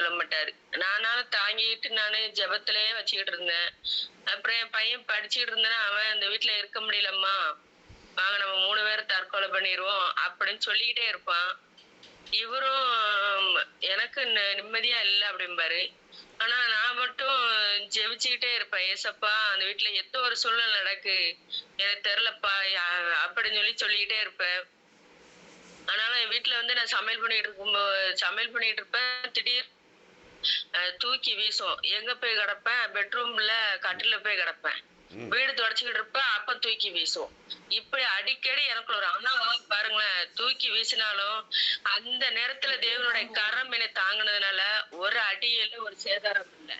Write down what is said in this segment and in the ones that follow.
சொல்ல மாட்டாரு. நானாலும் தாங்கிட்டு நானு ஜெபத்திலேயே வச்சுக்கிட்டு இருந்தேன். அப்புறம் என் பையன் படிச்சுக்கிட்டு இருந்தானா, அவன் இந்த வீட்ல இருக்க முடியலம்மா, வாங்க நம்ம 3 பேரும் தற்கொலை பண்ணிருவோம் அப்படின்னு சொல்லிக்கிட்டே இருப்பான். இவரும் எனக்கு நிம்மதியா இல்ல அப்படிம்பாரு. ஆனா நான் மட்டும் ஜெபிச்சுக்கிட்டே இருப்பேன். ஏசப்பா அந்த வீட்ல எந்த ஒரு சூழ்நிலை நடக்கு, எனக்கு தெரியலப்பா அப்படின்னு சொல்லிக்கிட்டே இருப்பேன். ஆனாலும் என் வீட்ல வந்து நான் சமையல் பண்ணிட்டு இருப்பேன். திடீர் தூக்கி வீசும். எங்க போய் கிடப்பேன்? பெட்ரூம்ல கட்டில்ல போய் கிடப்பேன். ம். வீடு தொடச்சுக்கிட்டு இருப்பேன். அப்ப தூக்கி வீசும். இப்படி அடிக்கடி எனக்குள்ள ஒரு ஆனா பாருங்களேன், தூக்கி வீசினாலும் அந்த நேரத்துல தேவனுடைய கரம் என்னை தாங்குனதுனால ஒரு அடி இல்ல, ஒரு சேதாரம் இல்ல.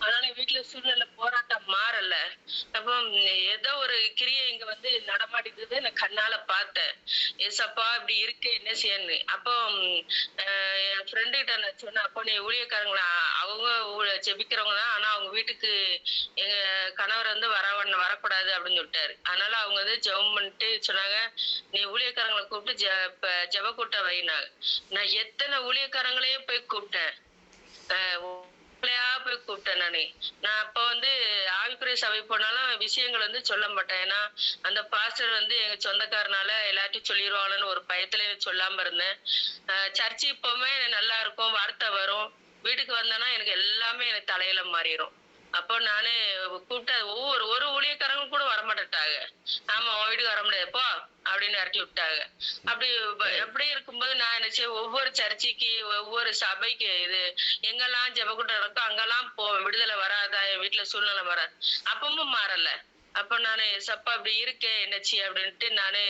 அதனால வீட்டுல சூழ்நிலை போராட்டம் மாறல. அப்போ ஏதோ ஒரு கிரியை இங்க வந்து நடமாடிட்டு நான் கண்ணால பார்த்தேன். ஏசப்பா இப்படி இருக்கு என்ன செய்யன்னு. அப்போ என் ஃப்ரெண்டு கிட்ட நான் சொன்னேன், அப்போ நீ ஊழியக்காரங்களா, அவங்க ஜெபிக்கிறவங்க தான், ஆனா அவங்க வீட்டுக்கு எங்க கணவர் வந்து வரக்கூடாது அப்படின்னு சொல்லிட்டாரு. அதனால அவங்க வந்து ஜெபம் பண்ணிட்டு சொன்னாங்க, நீ ஊழியக்காரங்களை கூப்பிட்டு ஜெப கூட்டம் வைனாங்க. நான் எத்தனை ஊழியக்காரங்களையும் போய் கூப்பிட்டேன். போய் கூப்பிட்டேன் நானு. நான் அப்ப வந்து ஆவிக்குரிய சபை போனாலும் விஷயங்கள் வந்து சொல்ல மாட்டேன். ஏன்னா அந்த பாஸ்டர் வந்து எங்க சொந்தக்காரனால எல்லாத்தையும் சொல்லிடுவாங்கன்னு ஒரு பயத்துல சொல்லாம இருந்தேன். சர்ச்சு இப்பவுமே நல்லா இருக்கும், வார்த்தை வரும். வீட்டுக்கு வந்தேன்னா எனக்கு எல்லாமே எனக்கு தலையில மாறிடும். அப்போ நானு கூப்பிட்ட ஒரு ஊழியக்காரங்க கூட வரமாட்டாங்க. ஆமா உன் வீட்டுக்கு வர முடியாது போ அப்படின்னு இறக்கி விட்டாங்க. அப்படி இருக்கும்போது நான் நினைச்சேன், ஒவ்வொரு சர்ச்சைக்கு ஒவ்வொரு சபைக்கு இது எங்கெல்லாம் ஜெபக்கூட்டம் நடக்கும் அங்கெல்லாம் விடுதலை வராதா, என் வீட்டுல சூழ்நிலை வராது. அப்பவும் மாறல. அப்ப நானு சப்பா அப்படி இருக்கேன் என்னச்சி அப்படின்ட்டு நானே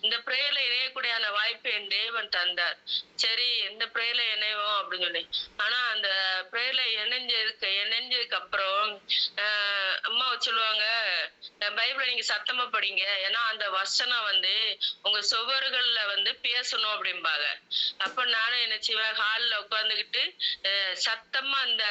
இந்த பிரேயர்ல இணையக்கூடியான வாய்ப்பு என் தேவன் தந்தார். சரி இந்த பிரேயர்ல இணைவோம் அப்படின்னு சொல்லி. ஆனா அந்த பிரேயர்ல இணைஞ்சதுக்கு அப்புறம் அம்மா சொல்லுவாங்க, பைபிளை நீங்க சத்தமா படிங்க, ஏன்னா அந்த வசனம் வந்து உங்க சுவர்கள்ல வந்து பேசணும் அப்படிம்பாங்க. அப்ப நானும் என்ன செய்வேன், ஹால்ல உட்காந்துக்கிட்டு சத்தமா அந்த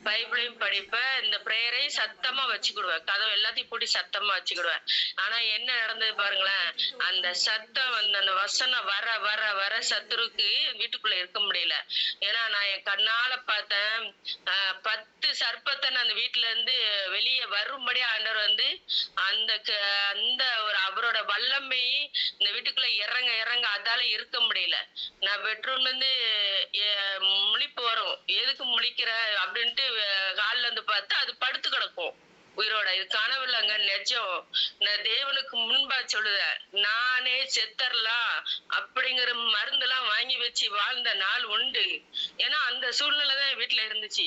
பைபிளையும் படிப்பேன், இந்த பிரேயரையும் சத்தமா வச்சுக்கிடுவேன். கதவு எல்லாத்தையும் பூட்டி சத்தமா வச்சுக்கிடுவேன். ஆனா என்ன நடந்தது பாருங்களேன், அந்த சத்தம் வந்து அந்த வசனம் வர வர வர சத்துருக்கு வீட்டுக்குள்ள இருக்க முடியல. ஏன்னா நான் என் கண்ணால பார்த்தேன், 10 சர்ப்பத்தை நான் அந்த வீட்டுல இருந்து வெளியே வரும்படி ஆண்டவர் வந்து அந்த அந்த ஒரு அவரோட வல்லமை இந்த வீட்டுக்குள்ள இறங்க இறங்க அதால இருக்க முடியல. நான் பெட்ரூம்ல இருந்து முழிப்பு வரும், எதுக்கு முழிக்கிற அப்படின்ட்டு கால்ல இருந்து பார்த்தா அது படுத்து கிடக்கும் உயிரோட. இது கனவுலங்க, நிஜம். நான் தேவனுக்கு முன்பா சொல்லுதேன், நானே செத்தரலாம் அப்படிங்கிற மருந்தெல்லாம் வாங்கி வச்சு வாழ்ந்த நாள் உண்டு. ஏன்னா அந்த சூழ்நிலை தான் வீட்டுல இருந்துச்சு.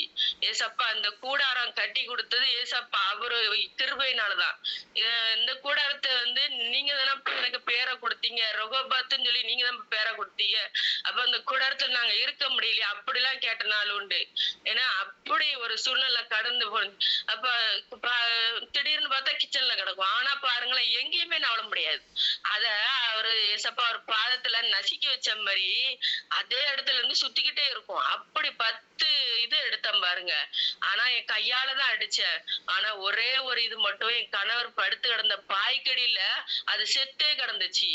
ஏசப்பா அந்த கூடாரம் கட்டி கொடுத்தது ஏசப்பா அவரு கிருபையினாலதான். இந்த கூடாரத்தை வந்து நீங்க தானே எனக்கு பேரை கொடுத்தீங்க, ரொகோபாத்துன்னு சொல்லி நீங்க தான் பேரை கொடுத்தீங்க. அப்ப அந்த கூடாரத்துல நாங்க இருக்க முடியலையா அப்படிலாம் கேட்ட நாள் உண்டு. ஏன்னா அப்படி ஒரு சூழ்நிலை கடந்து போ. அப்ப திடீர்னு பார்த்தா கிச்சன்ல கிடக்கும். ஆனா பாருங்களேன், எங்கேயுமே நவள முடியாது. அத அவரு ஏசப்பா ஒரு பாதத்துல நசுக்கி வச்ச மாதிரி அதே இடத்துல இருந்து சுத்திக்கிட்டே இருக்கும். அப்படி 10 இது எடுத்தேன் பாருங்க. ஆனா என் கையாலதான் அடிச்சேன். ஆனா ஒரே ஒரு இது மட்டும், என் கணவர் படுத்து கிடந்த பாய்க்கடியில அது செத்தே கிடந்துச்சு.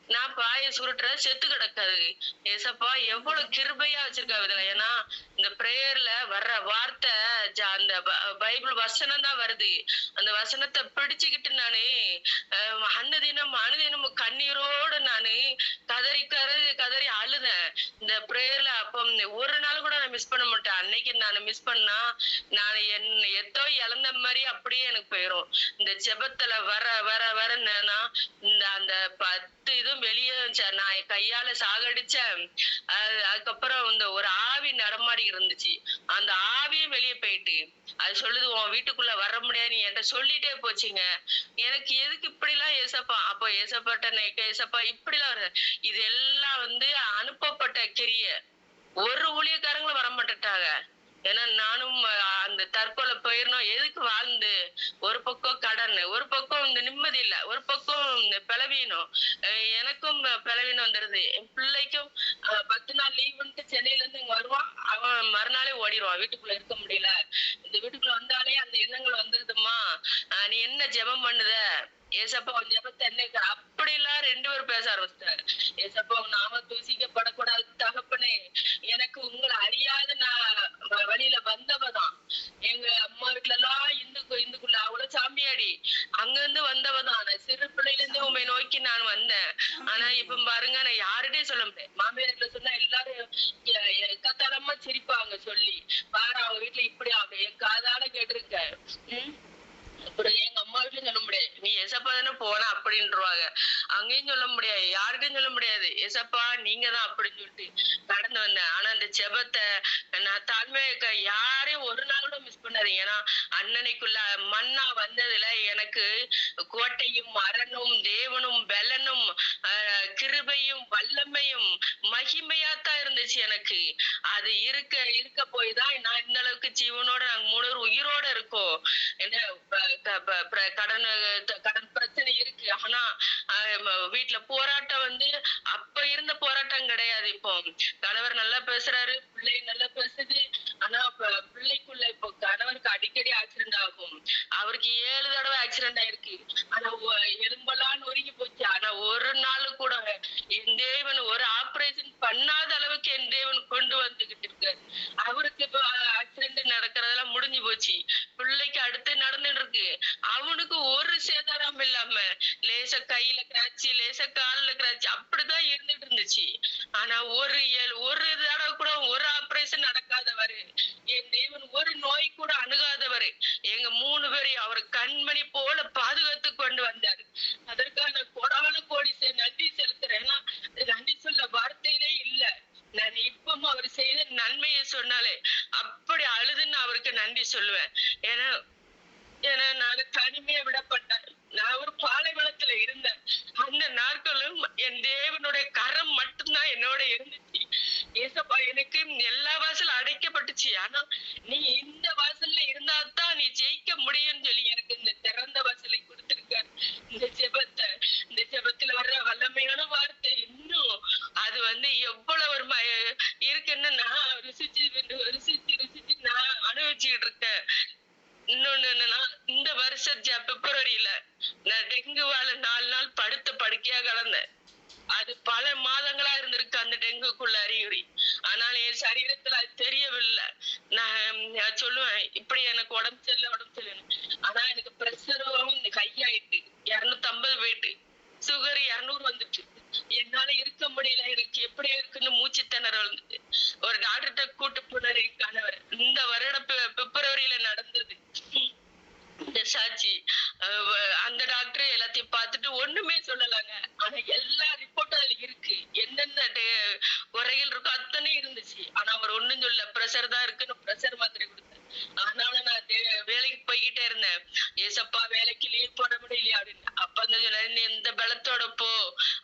நான் பாய சுருட்டுற செத்து கிடக்காது. ஏசப்பா எவ்வளவு கிருபையா வச்சிருக்காரு இதுல. ஏன்னா இந்த பிரேயர்ல வர்ற வார்த்தை அந்த பைபிள் வசனம் தான் வருது. அந்த வசனத்தை பிடிச்சுக்கிட்டு நானு அனுதினமும் கண்ணீரோடு நானு கதறி அழுதேன் இந்த பிரேயர்ல. அப்போ ஒரு நாள் கூட நான் மிஸ் பண்ண மாட்டேன். அன்னைக்கு நான் மிஸ் பண்ணா நான் எத்தோ இழந்த மாதிரி அப்படியே எனக்கு போயிரும். இந்த ஜெபத்துல வர வர வர இந்த அந்த 10 இதுவும் வெளியே நான் கையால சாகடிச்சேன். அதுக்கப்புறம் இந்த ஒரு ஆவி நடமாடி இருந்துச்சு. அந்த ஆவியும் வெளியே போயிட்டு அது சொல்லுது, உன் வீட்டுக்குள்ள வர முடியாது நீ என்கிட்ட சொல்லிட்டே போச்சுங்க. எனக்கு எதுக்கு இப்படி எல்லாம் ஏசப்பா, அப்போ ஏசப்பாட்ட ஏசப்பா இப்படி எல்லாம் வருது. இது எல்லாம் வந்து அனுப்பப்பட்ட கிரிய. ஒரு ஊழியக்காரங்களும் வர மாட்டாங்க. ஏன்னா நானும் அந்த தற்கொலை போயிடணும் எதுக்கு வாழ்ந்து, ஒரு பக்கம் கடன், ஒரு பக்கம் இந்த நிம்மதி இல்ல, ஒரு பக்கம் இந்த பலவீனம். எனக்கும் பலவீனம் வந்துருது. என் பிள்ளைக்கும் 10 நாள் லீவுன்ட்டு சென்னையில இருந்து இங்க வருவான், அவன் மறுநாளே ஓடிடுவான். வீட்டுக்குள்ள இருக்க முடியல, இந்த வீட்டுக்குள்ள வந்தாலே அந்த எண்ணங்கள் வந்துருதுமா, நீ என்ன ஜெபம் பண்ணுத, ஏசப்பா உன் ஜெபத்தை என்ன அப்படி எல்லாம் 2 பேரும் பேச ஆரம்பிச்சிட்டாங்க. ஏசப்பா நாம தூசிக்கப்படக்கூடாது தகப்பனே, எனக்கு உங்களை அறியாத நான் அங்கேயும் சொல்ல முடியாது, யார்கிட்டயும் சொல்ல முடியாது. ஏசப்பா நீங்க தான் அப்படின்னு சொல்லிட்டு கடந்து வந்தேன். ஆனா அந்த ஜெபத்தை நான் தாழ்மையா யாரையும் ஒரு நாள் கூட மிஸ் பண்ணாதீங்க. ஏன்னா அண்ணனைக்குள்ள மன்னா வந்ததுல எனக்கு கோட்டையும் அரணும் தேவனும் பெலனும் கிருபையும் வல்லமையும் மகிமையாத்தான் இருந்துச்சு எனக்கு. அது இருக்க இருக்க போய் தான் நான் இந்த அளவுக்கு ஜீவனோட நாங்க 3 பேரும் உயிரோட இருக்கோம். என்ன கடன் கடன் பிரச்சனை இருக்கு. ஆனா வீட்டுல போராட்டம் வந்து அப்ப இருந்த போராட்டம் கிடையாது. இப்போ கணவர் நல்லா பேசுறாரு, பிள்ளை நல்லா பேசுது. ஆனா பிள்ளைக்குள்ள இப்போ கணவருக்கு அடிக்கடி ஆக்சிடென்ட் ஆகும். அவருக்கு 7 தடவை ஆக்சிடென்ட் ஆயிருக்கு. ஆனா எலும்பெல்லாம் நொறுங்கி போச்சு. ஆனா ஒரு நாள் கூட என் தேவன் ஒரு ஆபரேஷன் பண்ணாத அளவுக்கு என் தேவன் கொண்டு வந்துகிட்டு இருக்காரு. அவருக்கு இப்போ ஆக்சிடென்ட் நடக்கிறதெல்லாம் முடிஞ்சு போச்சு. பிள்ளைக்கு அடுத்து நடந்துட்டு இருக்கு. அவனுக்கு ஒரு சேதாரம் இல்லாம லேச கையில கிராச்சு, லேச கால்ல கிராச்சு, அப்படிதான் இருந்துட்டு இருந்துச்சு. ஆனா ஒரு தடவை கூட ஒரு ஆபரேஷன் நடக்காதவரு, என் தேவன் ஒரு நோய் கூட அணுகாதவரு, எங்க 3 பேரையும் அவர் கண்மணி போல பாதுகாத்து கொண்டு வந்தாரு. அதற்கான கோடான கோடி நன்றி செலுத்துறேன். ஏன்னா நன்றி சொல்ல வார்த்தையிலே இல்ல. நான் இப்பவும் அவர் செய்த நன்மையை சொன்னாலே அப்படி அழுதுன்னு அவருக்கு நன்றி சொல்லுவேன். ஏன்னா ஏன்னா நான் தனிமையை விடப்பட்டேன். நான் ஒரு பாலைவனத்துல இருந்தேன். அந்த நாட்களும் என் தேவனுடைய கரம் மட்டும்தான் என்னோட இருந்துச்சு. ஏசப்பா எனக்கு எல்லா வாசலும் அடைக்கப்பட்டுச்சு. ஆனா நீ இந்த வாசல்ல இருந்தாதான் நீ ஜெயிக்க முடியும்னு சொல்லி எனக்கு இந்த திறந்த வாசலை கொடுத்திருக்காரு. இந்த ஜெபத்துல வர்ற வல்லமையான வார்த்தை இன்னும் அது வந்து எவ்வளவு ஒரு இருக்குன்னு நான் ருசிச்சு ருசிச்சு நான் அனுபவிச்சுக்கிட்டு இருக்கேன். இன்னொன்னு என்னன்னா, இந்த வருஷம் பிப்ரவரியில நான் டெங்குவால 4 நாள் படுத்த படுக்கையா கிடந்தேன். அது பல மாதங்களா இருந்திருக்கு அந்த டெங்குக்குள்ள அறிகுறி. ஆனால் என் சரீரத்துல அது தெரியவில்லை. நான் சொல்லுவேன் இப்படி எனக்கு உடம்பு சரியில்லை. ஆனா எனக்கு பிரஷரும் கையாயிட்டு 250 போயிட்டு, சுகர் 200 வந்துட்டு. என்னால இருக்க முடியல. எனக்கு எப்படி இருக்குன்னு மூச்சு திணறல் வந்துட்டு ஒரு டாக்டர்கிட்ட கூட்டு போனாரு என் கணவர். இந்த வருடம் பிப்ரவரியில நடந்தது இந்த சாட்சி. அந்த டாக்டர் எல்லாத்தையும் பார்த்துட்டு ஒண்ணுமே சொல்லலாங்க. ஆனா எல்லா ரிப்போர்ட்டும் அதுல இருக்கு. என்னென்ன குறைகள் இருக்கோ அத்தனை இருந்துச்சு. ஆனா அவர் ஒண்ணும் சொல்ல, பிரஷர் தான் இருக்குன்னு பிரஷர் மாத்திரை கொடுத்தாரு. ஆனாலும் நான் வேலைக்கு போய்கிட்டே இருந்தேன். ஏசப்பா வேலைக்கு லீவ் போட முடியலையா அப்படின்னு. அப்ப சொன்னாரு, எந்த பலத்தோட போ,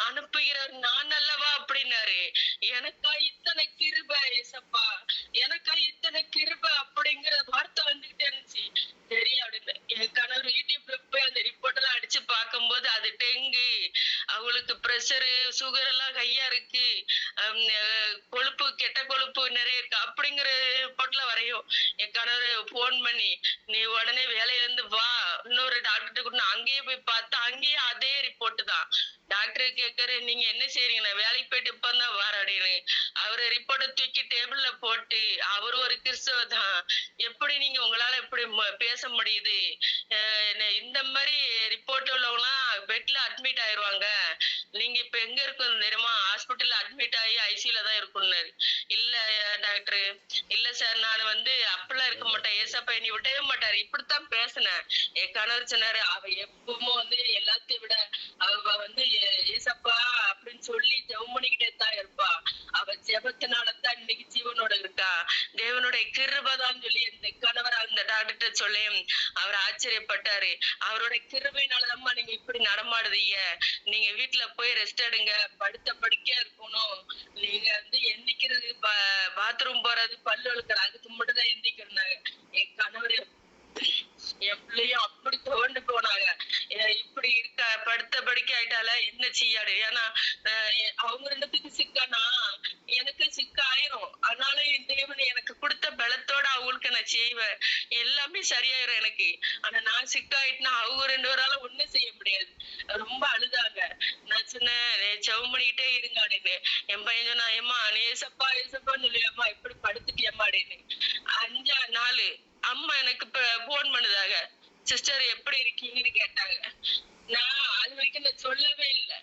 அனுப்புகிறார் நான் அல்லவா அப்படின்னாரு. எனக்கா இத்தனை கிருபை ஏசப்பா, எனக்கா இத்தனை கிருபை அப்படிங்கிற வார்த்தை வந்துகிட்டே இருந்துச்சு. சரி அப்படின்னு என் கணவர் யூடியூப்ல போய் அந்த ரிப்போர்ட் எல்லாம் அடிச்சு பார்க்கும்போது அது டெங்கு, அவங்களுக்கு பிரஷரு சுகர் எல்லாம் கையா இருக்கு, கொழுப்பு கெட்ட கொழுப்பு நிறைய இருக்கு அப்படிங்கிற ரிப்போர்ட்ல வரையும். என் கணவர் போன் பண்ணி நீ உடனே வேலையில இருந்து வா, இன்னொரு டாக்டர் கூட அங்கேயே போய் பார்த்தா அங்கேயே அதே ரிப்போர்ட் தான். டாக்டர் கேட்கற நீங்க என்ன செய்றீங்க, நான் வேலைக்கு போயிட்டு இப்பதான் வர அப்படின்னு. அவரு ரிப்போர்ட்டை தூக்கி டேபிள்ல போட்டு, அவரு ஒரு கிறிஸ்தவ தான், எப்படி நீங்க உங்களால எப்படி பேச முடியுது, இந்த மாதிரி ரிப்போர்ட் உள்ளவங்கலாம் பெட்ல அட்மிட் ஆயிருவாங்க, நீங்க இப்ப எங்க இருக்கும் தெரியுமா, ஹாஸ்பிட்டல்ல அட்மிட் ஆகி ஐசியூல தான் இருக்கும்னாரு. இல்ல டாக்டர், இல்ல சார் நான் வந்து அப்பெல்லாம் இருக்க மாட்டேன், ஏசப்பா என்னை விடவே மாட்டாரு, இப்படித்தான் பேசினேன். என் கணவர் சொன்னாரு, அவ எப்பவுமே வந்து எல்லாத்தையும் விட அவ வந்து ஏசப்பா அப்படின்னு சொல்லி ஜெபம் பண்ணிக்கிட்டே தான் இருப்பா, அவ ஜெபத்தினாலதான் இன்னைக்கு ஜீவனோட இருக்கா, தேவனுடைய கிருபைதான் சொல்லி இந்த கணவர் அந்த டாக்டர் சொல்லி அவர் ஆச்சரியப்பட்டாரு. அவருடைய கிருபையினாலதாம்மா நீங்க இப்படி நடமாடுதீங்க, நீங்க வீட்டுல போய் ரெஸ்ட் எடுங்க, படுத்த படுக்கையா இருக்கணும், நீங்க வந்து எந்திக்கிறது பாத்ரூம் போறது பல்லு வளர்க்குறது அதுக்கு மட்டும் தான் எந்திக்கணும்னாங்க. என் கணவர் என் பிள்ளையும் அப்படி தோண்டு போனாங்க. இப்படி இருக்க படுத்த படுக்கை ஆயிட்டால என்ன செய்யாடு, ஏன்னா அவங்க 2 சிக்கானா எனக்கு சிக்க ஆயிரும். அதனால என் தேவன் எனக்கு கொடுத்த பலத்தோட அவங்களுக்கு நான் செய்வேன், எல்லாமே சரியாயிரும் எனக்கு. ஆனா நான் சிக்காயிட்டுனா அவங்க 2 பேரால ஒண்ணும் செய்ய முடியாது. ரொம்ப அழுதாங்க. நான் சொன்னேன் ஜெபம் பண்ணிக்கிட்டே இருங்க அப்படின்னு. என் பையன் சொன்னா, ஏமா நீ ஏசப்பா ஏசப்பான்னு சொல்லி அம்மா இப்படி படுத்துட்டியம்மா அப்படின்னு. 5 நாள் அம்மா எனக்கு இப்ப போன் பண்ணுதாங்க, சிஸ்டர் எப்படி இருக்கீங்கன்னு கேட்டாங்க. நான் அது வரைக்கும் நான் சொல்லவே இல்லை.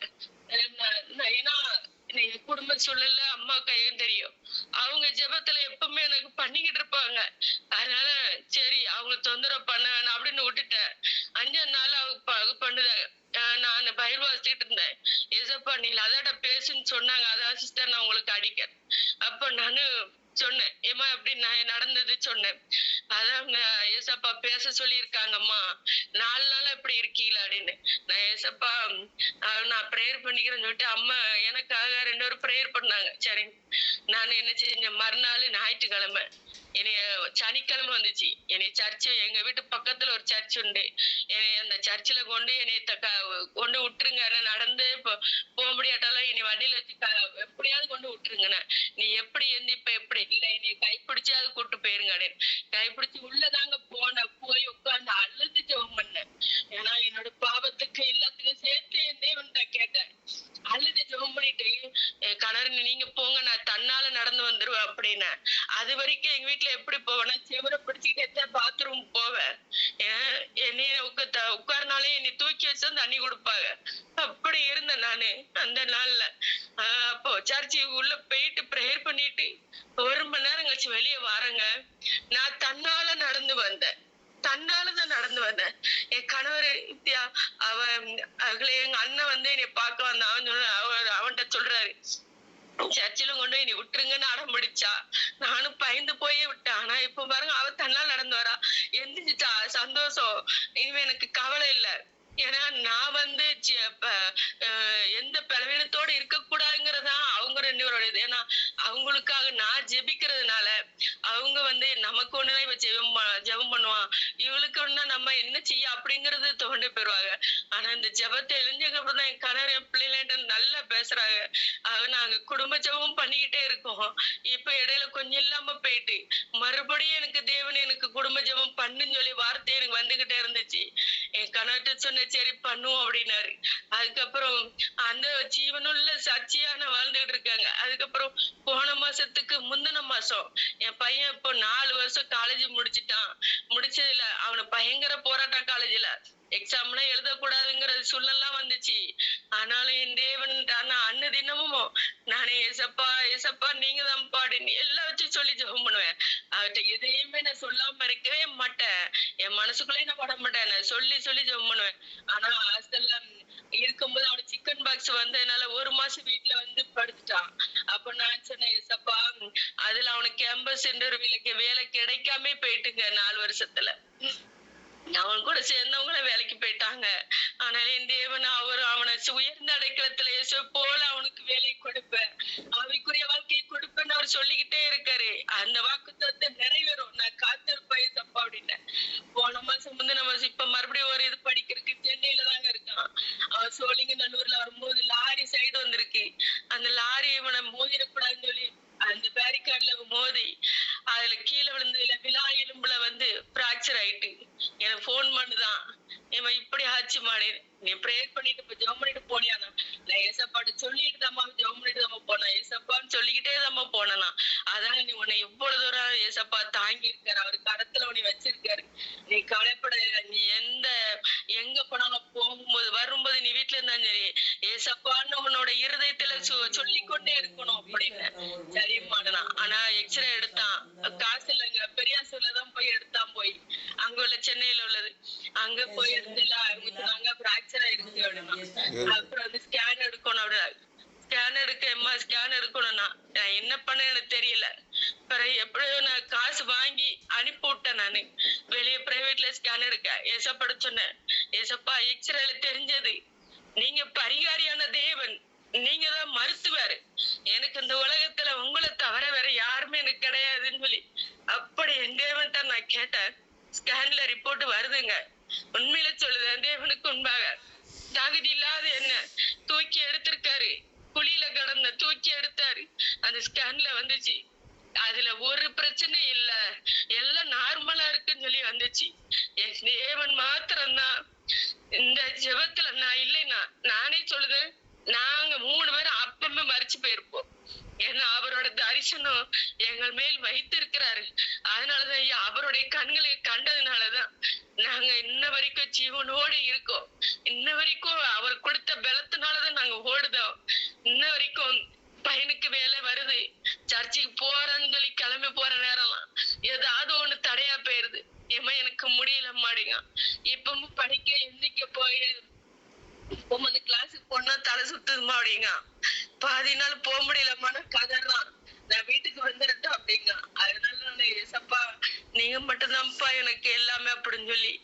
ஏன்னா என் குடும்ப சூழல்ல அம்மா கையும் தெரியும், அவங்க ஜெபத்துல எப்பவுமே எனக்கு பண்ணிக்கிட்டு இருப்பாங்க. அதனால சரி அவங்க தொந்தரவு பண்ண வேணாம் அப்படின்னு விட்டுட்டேன். 5 நாள் அவங்க பண்ணுதாங்க. நான் பயிர் வாசிச்சுட்டு இருந்தேன். ஏசப்பா நீ லதாட்ட பேசுன்னு சொன்னாங்க. அதான் சிஸ்டர் நான் உங்களுக்கு அடிக்கிறேன். அப்ப நானு சொன்னேன். ஏம்மா இப்படி நான் நடந்தது சொன்னேன். அதான் ஏசப்பா பேச சொல்லியிருக்காங்கம்மா. 4 நாளா இப்படி இருக்கீல அப்படின்னு. நான் ஏசப்பா நான் ப்ரேயர் பண்ணிக்கிறேன்னு சொல்லிட்டு அம்மா எனக்காக 2 பேரும் ப்ரேயர் பண்ணாங்க. சரி. நான் என்ன செஞ்சேன், மறுநாள் ஞாயிற்றுக்கிழமை என்னைய சனிக்கிழமை வந்துச்சு. என்னைய சர்ச்சு எங்க வீட்டு பக்கத்துல ஒரு சர்ச் உண்டு. என்னைய அந்த சர்ச்சில் கொண்டு என்னைய கொண்டு விட்டுருங்க. நடந்து போக முடியாட்டாலும் என்னை வண்டியில வச்சு எப்படியாவது கொண்டு விட்டுருங்கண்ணே. நீ எப்படி எந்திப்ப எப்படி இல்ல என்னைய கைப்பிடிச்சாவது கூட்டு போயிருங்க அப்படின்னு. கைப்பிடிச்சு உள்ளதாங்க போய் உட்கார்ந்து அழுது ஜெபம் பண்ணேன். ஏன்னா என்னோட பாவத்துக்கு எல்லாத்துக்கும் சேர்த்து என் தேவன்கிட்ட கேட்டேன். அழுது ஜெபம் பண்ணிட்டு கணவர் நீங்க போங்க நான் தன்னால நடந்து வந்துருவேன் அப்படின்னு. அது வரைக்கும் எங்க வீட்டுல எப்படி போவேன்னா செவரை பிடிச்சிக்கிட்டே பாத்ரூம் போவேன். என்னைய உட்கார்னாலே என்னை தூக்கி வச்சு தண்ணி கொடுப்பாங்க. அப்படி இருந்தேன் நானு அந்த நாள்ல. அப்போ சர்ச்சு உள்ள போயிட்டு ப்ரேயர் பண்ணிட்டு 1 மணி நேரம் கழிச்சு வெளியே வாரங்க. நான் தன்னால நடந்து வந்தேன். தன்னாலதான் நடந்து வந்தேன். என் கணவர் எங்க அண்ணன் வந்து என்னை பார்க்க வந்தான். அவன்கிட்ட சொல்றாரு சர்ச்சிலும் கொண்டு போய் நீ விட்டுருங்கன்னு அடம் பிடிச்சா. நானும் பயந்து போயே விட்டேன். ஆனா இப்ப பாருங்க அவ தன்னால் நடந்து வரா. எந்திரிச்சா சந்தோஷம். இனிமே எனக்கு கவலை இல்லை. ஏன்னா நான் வந்து எந்த பலவீனத்தோட இருக்கக்கூடாதுங்கிறதா அவங்க 2 பேரோட இது. ஏன்னா அவங்களுக்காக நான் ஜெபிக்கிறதுனால அவங்க வந்து நமக்கு ஒண்ணுதான் இப்ப ஜெபம் பண்ணுவான், இவளுக்கு ஒண்ணா நம்ம என்ன செய்ய அப்படிங்கறது தோண்டி போயிருவாங்க. ஆனா இந்த ஜெபத்தை எழுந்ததுக்கு அப்புறம் தான் என் கணவர் என் பிள்ளைகிட்ட நல்லா பேசுறாங்க. நாங்க குடும்ப ஜெபம் பண்ணிக்கிட்டே இருக்கோம். இப்ப இடையில கொஞ்சம் இல்லாம போயிட்டு மறுபடியும் எனக்கு தேவன் எனக்கு குடும்ப ஜெபம் பண்ணுன்னு சொல்லி வார்த்தை எனக்கு வந்துகிட்டே இருந்துச்சு. என் கணவர்கிட்ட சொன்ன சரி பண்ணுவோம் அப்படின்னாரு. அதுக்கப்புறம் அந்த ஜீவனுள்ள சாட்சியான வாழ்ந்துகிட்டு இருக்காங்க. அதுக்கப்புறம் போன மாசத்துக்கு முந்தின மாசம் என் பையன் இப்போ 4 வருஷம் காலேஜ் முடிச்சுட்டான். முடிச்சதுல அவனு பயங்கர போராட்டம். காலேஜ்ல எக்ஸாம்லாம் எழுதக்கூடாதுங்கிற சூழ்நிலாம் வந்துச்சு. ஆனாலும் என் தேவன் அன்ன தினமும் நானே ஏசப்பா ஏசப்பா நீங்க தான் பாடுன்னு எல்லாம் வச்சு சொல்லி ஜெபம் பண்ணுவேன். அவர்கிட்ட எதையுமே நான் சொல்லாம இருக்கவே மாட்டேன். என் மனசுக்குள்ளே நான் பட மாட்டேன். நான் சொல்லி சொல்லி ஜெபம் பண்ணுவேன். ஆனா ஹாஸ்டல்ல இருக்கும்போது அவனுக்கு சிக்கன் பாக்ஸ் வந்ததுனால 1 மாசம் வீட்டுல வந்து படுத்துட்டான். அப்ப நான் சொன்னேன் ஏசப்பா அதுல அவனுக்கு கேம்பஸ் இன்டர்வியூல வேலை கிடைக்காம போயிட்டுங்க 4 வருஷத்துல. அவன் கூட சேர்ந்தவங்கள வேலைக்கு போயிட்டாங்க. ஆனால் என் தேவன் அவனை உயர்ந்த அடைக்கலத்துல இயேசு போல அவனுக்கு வேலை கொடுப்பேன், அவைக்குரிய வாழ்க்கையை கொடுப்பேன்னு அவர் சொல்லிக்கிட்டே இருக்காரு. அந்த வாக்குத்தத்தத்தை நிறைவேறும். நான் காத்திருப்பேன் ஏசப்பா அப்படின்னு. போன மாசம் முந்தின மாசம் இப்ப மறுபடியும் ஒரு இது படிக்கிறதுக்கு சென்னையில தாங்க இருக்கான். அவன் சோழிங்கநல்லூர்ல வரும்போது லாரி சைடு வந்திருக்கு. அந்த லாரி இவனை மோதிடக்கூடாதுன்னு சொல்லி அந்த பேரிகார்ட்ல மோதி அதுல கீழே விழுந்ததுல விழா எலும்புல வந்து பிராக்சர் ஆயிட்டு எனக்கு போன் பண்ணுதான். இவன் இப்படி ஆச்சு மாடி நீ ப்ரேயர் பண்ணிட்டு இப்ப ஜெபம் பண்ணிட்டு போனியானா? நான் ஏசப்பாட்டு சொல்லிட்டு தாம்மா ஜெபம் பண்ணிட்டு தான் போனேன். ஏசப்பான்னு சொல்லிக்கிட்டே தான் போனா. அதான் நீ உன்னை இவ்வளவு தூரம் ஏசப்பா தாங்கி இருக்காரு. அவரு கரத்துல உன்னை வச்சிருக்காரு. நீ கவலைப்பட. நீ எங்க போனாலும் போகும்போது வரும்போது நீ வீட்டுல இருந்தாலும் சரி ஏசப்பான்னு உன்னோட இருதயத்துல சொல்லிக்கொண்டே இருக்கணும் அப்படின்னு. சரிம்மாடனா. ஆனா எக்ஸ்ரே எடுத்தான். காசு இல்லைங்க. பெரியாசூர்லதான் போய் எடுத்தான். போய் அங்க உள்ள சென்னையில உள்ளது அங்க போய் எடுத்துல அவங்க சொன்னாங்க பிராக்சர் ஆயிடுச்சு அப்படின்னா. அப்புறம் வந்து ஸ்கேன் எடுக்கணும் அப்படின்னா. ஸ்கேன் ஸ்கேன் எடுக்கணும்னா நான் என்ன பண்ண எனக்கு தெரியல. பிறகு எப்படியோ நான் காசு வாங்கி அனுப்பி விட்டேன். நானு வெளியே பிரைவேட்ல ஸ்கேன் எடுக்க ஏசப்பட சொன்னேன். ஏசப்பா எக்ஸ்ரேல தெரிஞ்சது நீங்க பரிகாரியான தேவன், நீங்க தான் மருத்துவர். எனக்கு இந்த உலகத்துல உங்களை தவிர வேற யாருமே எனக்கு கிடையாதுன்னு சொல்லி அப்படி என் தேவன் தான் நான் கேட்டேன். ஸ்கேன்ல ரிப்போர்ட் வருதுங்க. உண்மையில சொல்லுது தேவனுக்கு உண்பாக தகுதி இல்லாத என்ன தூக்கி எடுத்திருக்காரு. குழியில கடந்த தூக்கி எடுத்தாரு. அந்த ஸ்கேன்ல வந்துச்சு. அதுல ஒரு பிரச்சனை இல்ல, எல்லாம் நார்மலா இருக்குன்னு சொல்லி வந்துச்சு. என் தேவன் மாத்திரம்தான். இந்த ஜெபத்துல நான் இல்லைன்னா நானே சொல்லுதேன் நாங்க 3 பேரும் அப்பமே மறிச்சு போயிருப்போம். ஏன்னா அவரோட தரிசனம் எங்கள் மேல் வைத்திருக்கிறாரு. அதனாலதான் அவருடைய கண்களை கண்டதுனாலதான் நாங்க இன்ன வரைக்கும் ஜீவனோடு இருக்கோம். இன்ன வரைக்கும் அவர் கொடுத்த பலத்தினாலதான் நாங்க ஓடுதோம். இன்ன வரைக்கும் பையனுக்கு வேலை வருது, சர்ச்சுக்கு போறேன்னு சொல்லி கிளம்பி போற நேரம்லாம் ஏதாவது ஒண்ணு தடையா போயிருது. ஏமா எனக்கு முடியல மாடிங்க. இப்பவும் படிக்க எந்திக்க போய் வந்து கிளாஸுக்கு போனா தலை சுத்துதுமா அப்படிங்க. பாதி நாள் போக முடியலம்மான்னு கதறான். நான் வீட்டுக்கு வந்துடட்டும் அப்படிங்க. அதனால நானு ஏசப்பா நீங்க மட்டும்தான்ப்பா எனக்கு எல்லாமே அப்படின்னு சொல்லி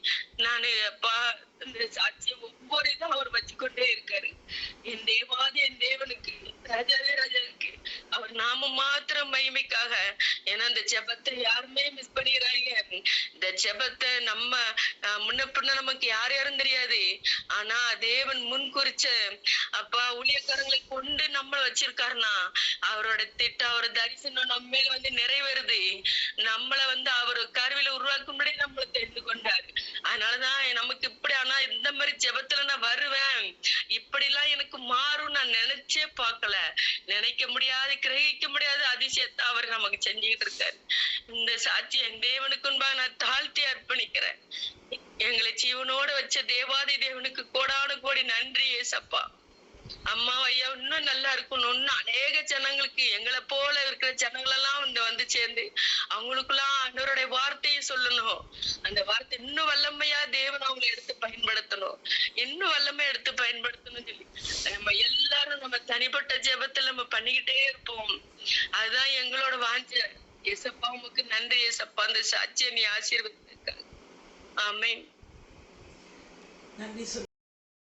நானு அப்பா இந்த சாட்சியம் ஒவ்வொரு இதாக அவர் வச்சுக்கொண்டே இருக்காரு. என் தேவாதி என் தேவனுக்கு ராஜாவே ராஜாவுக்கு அவர் நாம மாத்திரம் மகிமைக்காக. ஏன்னா இந்த ஜெபத்தை யாருமே மிஸ் பண்ணிடுறாங்க. இந்த ஜெபத்தை நம்ம முன்ன பின்ன நமக்கு யார் யாரும் தெரியாது. ஆனா தேவன் முன் குறிச்ச அப்பா ஊழியக்காரங்களை கொண்டு நம்ம வச்சிருக்காருன்னா அவரோட திட்டம் அவரோட தரிசனம் நம்ம மேல வந்து நிறைவேறுது. நம்மள வந்து அவர் கருவில உருவாக்கும்படி நம்மளை தெரிந்து கொண்டாரு. அதனாலதான் நமக்கு இப்படி ஆனா இந்த மாதிரி ஜெபத்துல நான் வருவேன் இப்படி எல்லாம் எனக்கு மாறும் நான் நினைச்சே பார்க்கல. நினைக்க முடியாது கிரகிக்க முடியாத அதிசயத்தை அவர் நமக்கு செஞ்சுக்கிட்டு இருக்காரு. இந்த சாட்சி என் தேவனுக்கு முன்பாக நான் தாழ்த்தி அர்ப்பணிக்கிறேன். எங்களை ஜீவனோட வச்ச தேவாதி தேவனுக்கு கோடானு கோடி நன்றி ஏசப்பா. அம்மா ஐயா இன்னும் நல்லா இருக்கணும். இன்னும் அநேக ஜனங்களுக்கு எங்களை போல இருக்கிற ஜனங்கள் எல்லாம் வந்து சேர்ந்து அவங்களுக்குலாம் அன்னருடைய வார்த்தையை சொல்லணும். அந்த வார்த்தை இன்னும் வல்லமையா தேவன் அவங்களை எடுத்து பயன்படுத்தணும். இன்னும் வல்லமை எடுத்து பயன்படுத்தணும் சொல்லி நம்ம எல்லாரும் நம்ம தனிப்பட்ட ஜெபத்துல நம்ம பண்ணிக்கிட்டே இருப்போம். அதுதான் எங்களோட வாஞ்சை. ஏசப்பா உமக்கு நன்றி ஏசப்பா. அந்த சாட்சியை நீ ஆசீர்வதிக்க. ஆமென். நன்றி.